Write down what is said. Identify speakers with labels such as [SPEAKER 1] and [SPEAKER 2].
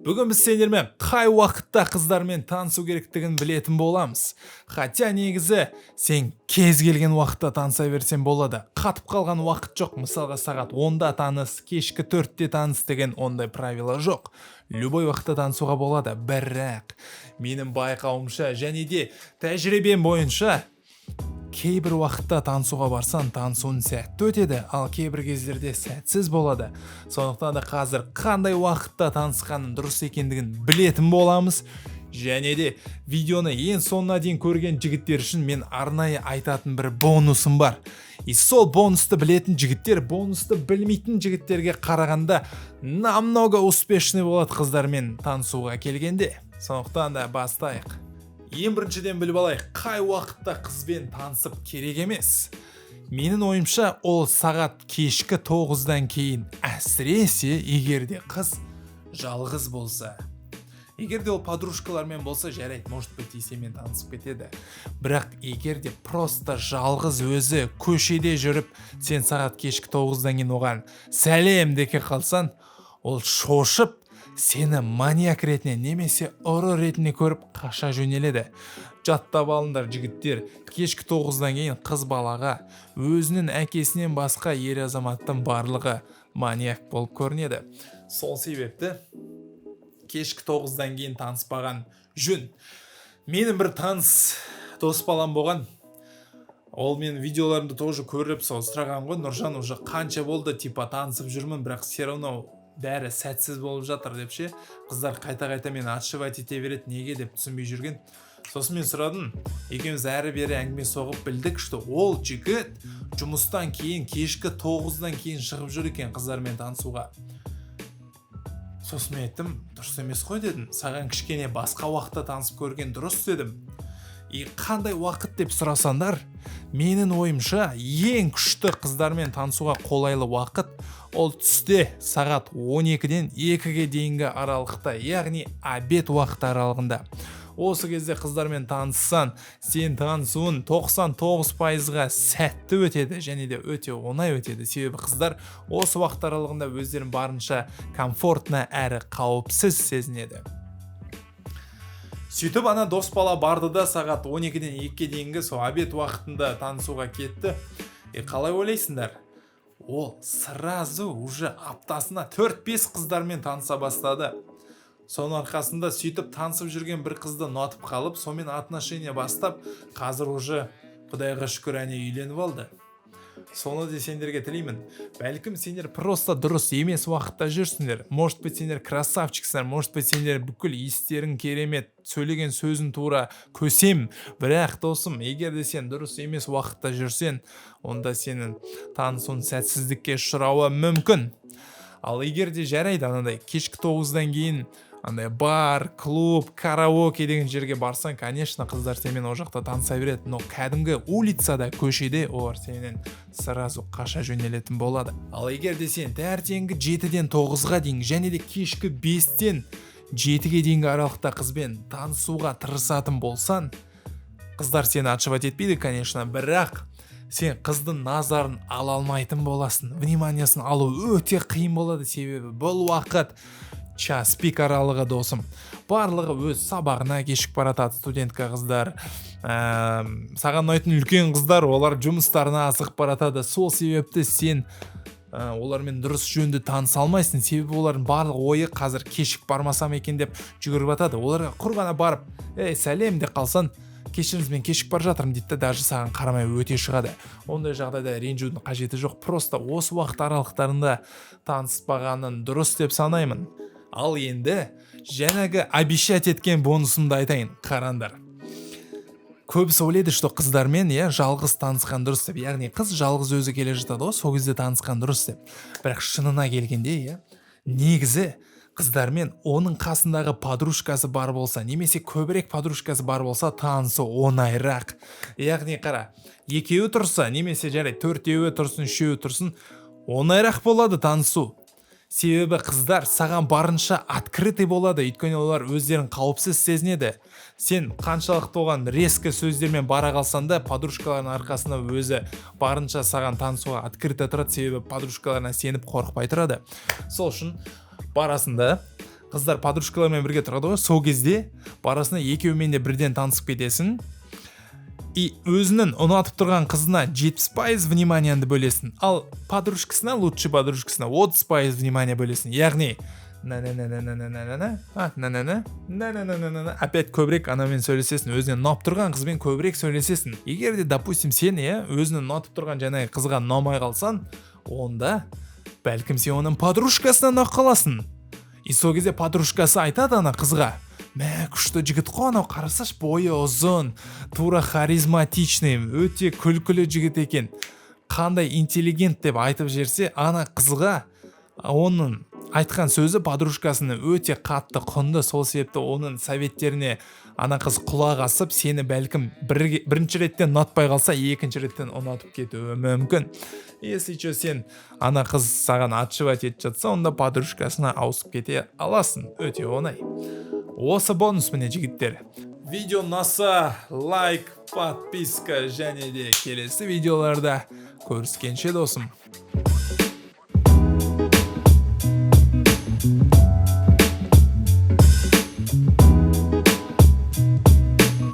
[SPEAKER 1] Бүгін біз сендермен қай уақытта қыздармен танысу керектігін білетін боламыз. Хотя негізі сен кез келген уақытта таныса берсен болады. Қатып қалған уақыт жоқ. Мысалға сағат 10-да таныс, кешкі 4-те таныс деген ондай правила жоқ. Любой уақытта танысуға болады. Бірақ менің байқауымша және де тәжірибем бойынша кейбір уақытта танысуға барсан танысуың сәтті өтеді, ал кейбір кездерде сәтсіз болады. Сондықтан да қазір қандай уақытта танысқаның дұрыс екендігін білетін боламыз. Және де видеоны ең соңына дейін көрген жігіттер үшін мен арнайы айтатын бір бонусым бар. И сол бонусты білетін жігіттер бонусты білмейтін жігіттерге қарағанда намного успешный болады қыздармен танысуға келгенде. Сондықтан да бастайық. Ең біріншіден біліп алайық, қай уақытта қызбен танысып керек емес. Менің ойымша ол сағат кешкі 9-дан кейін, әсіресе егерде қыз жалғыз болса. Егерде ол подружкалармен болса жарайды, может быть, есемен танысып кетеді. Бірақ егерде просто жалғыз өзі көшеде жүріп, сен сағат кешкі 9-дан кейін оған сәлем деке қалсан, ол шошып сені маньяк ретіне немесе ұры ретіне көріп қаша жөнеледі. Жаттап алыңдар жігіттер, кешкі 9-дан кейін қыз балаға өзінің әкесінен басқа ер азаматтың барлығы маньяк болып көрінеді. Сол себепті кешкі 9-дан кейін таныспаған жөн. Менің бір таныс дос балам болған. Ол мен видеоларымды тоже көріп сол сұраған ғой, Нұржан уже қанша болды типа танысып жүрмін, бірақ все равно бәрі сәтсіз болып жатыр деп ше. Қыздар қайта-қайта мен отшивать ете береді, неге деп түсінбей жүрген. Сосын мен сұрадым, екеуміз әрі-бері әңгіме соғып білдік, что ол жігіт жұмыстан кейін кешкі 9-дан кейін шығып жүр екен қыздармен танысуға. Сосын мен айттым, дұрыс емес қой дедім. Саған кішкене басқа уақытта танысып көрген дұрыс дедім. И қандай уақыт деп сұрасандар, менің ойымша ең күшті қыздармен танысуға қолайлы уақыт ол түсте сағат 12-ден 2-ге дейінгі аралықта, яғни обед уақыт аралығында. Осы кезде қыздармен таныссан, сен танысуын 99%-ға сәтті өтеді және де өте оңай өтеді. Себебі қыздар осы уақыт аралығында өздерін барынша комфортна әрі қауіпсіз сезінеді. Сөйтіп ана дос бала барды да сағат 12-ден 2-ге дейінгі сол обед уақытында танысуға кетті. Қалай ойлайсыңдар? Ол сразу уже аптасына 4-5 қыздармен таныса бастады. Соның арқасында сөйтіп танысып жүрген бір қызды ұнатып қалып, сонымен отношения бастап, қазір уже Құдайға шүкір әне үйленіп алды. Соны де сендерге тілеймін. Бәлкім сендер просто дұрыс емес уақытта жүрсіңдер. Может быть, сендер красавчиксіңдер, может быть, сендер бүкіл естерің керемет, сөйлеген сөзін тура көсем. Бірақ досым, егер де сен дұрыс емес уақытта жүрсен, онда сенің танысуың сәтсіздікке ұшырауы мүмкін. Ал егер де жарайды анандай кешкі 9-дан кейін андай бар, клуб, караоке деген жерге барсан, конечно, қыздар сенімен о жақта таныса береді, но кәдімгі улицада, көшеде олар сенен сразу қаша жөнелетін болады. Ал егер де сен таңертеңгі 7-ден 9-ға дейін және де кешкі 5-тен 7-ге дейінгі аралықта қызбен танысуға тырысатын болсан, қыздар сені отшивать етпейді, конечно, бірақ сен қыздың назарын ала алмайтын боласың. Вниманиясын алу өте қиын болады, себебі бұл уақыт час пик аралығы досым. Барлығы өз сабағына кешіп баратады, студентка қыздар, саған ұнайтын үлкен қыздар, олар жұмыстарына асығып баратады. Сол себепті сен олармен дұрыс жөнді таныса алмайсың, себебі олардың барлық ойы қазір кешіп бармасам екен деп жүгіріп атады. Оларға құр ғана барып, сәлем деп қалсан, кешіріңіз мен кешіп бар жатырмын дейді, даже саған қарамай өте шығады. Ондай жағдайда ренжудің қажеті жоқ. Просто осы уақыт аралықтарында таныспағанын дұрыс деп санаймын. Ал енді жаңағы обещать еткен бонусымды айтайын, қарандар. Көбісі ойлайды, что қыздармен жалғыз танысқан дұрыс деп. Яғни қыз жалғыз өзі келе жатады, сол кезде танысқан дұрыс деп. Бірақ шынына келгенде, негізі қыздармен оның қасындағы подружкасы бар болса, немесе көбірек подружкасы бар болса, танысу оңайырақ. Яғни қара, екеуі тұрса, немесе жарайды 4-еуі тұрсын, 3-еуі тұрсын, оңайырақ болады танысу. Себебі қыздар саған барынша открытый болады, өйткені олар өздерін қауіпсіз сезінеді. Сен қаншалықты оған резкі сөздермен бара қалсан да, подружкалардың арқасында өзі барынша саған танысуға открытый тұрады, себебі подружкаларына сеніп қорықпай тұрады. Сол үшін барасында қыздар подружкалармен бірге тұрады ғой, сол кезде барасына екеуімен де бірден танысып кетесің. И өзінің ұнатып тұрған қызына 70% вниманиянды бөлесің, ал подружкасына, лучший подружкасына 30% внимание бөлесің. Яғни опять көбірек анамен сөйлесесің, өзіне ұнап тұрған қызбен көбірек сөйлесесің. Егер де, допустим, сен өзінің ұнатып тұрған жаңағы қызға ұнамай қалсаң, онда бәлкім сен оның подружкасынан ұнап қаласың. И сол кезде подружкасы айтады ана қызға: мә, күшті жігіт қой анау, қарасаш, бойы ұзын, тура харизматичный, өте күлкілі жігіт екен, қандай интеллигент деп айтып жерсе, ана қызға оның айтқан сөзі подружкасының өте қатты құнды. Сол себепті оның советтеріне ана қыз құлақ асып, сені бәлкім бірінші реттен ұнатпай қалса, екінші реттен ұнатып кетуі мүмкін. Если че сен ана қыз саған отшивать етіп жатса, онда подружкасына ауысып кете аласың. Өте оңай. Осы бонус міне жігіттер. Видео ұнаса, лайк, подписка және де келесі видеоларда көріскенше досым.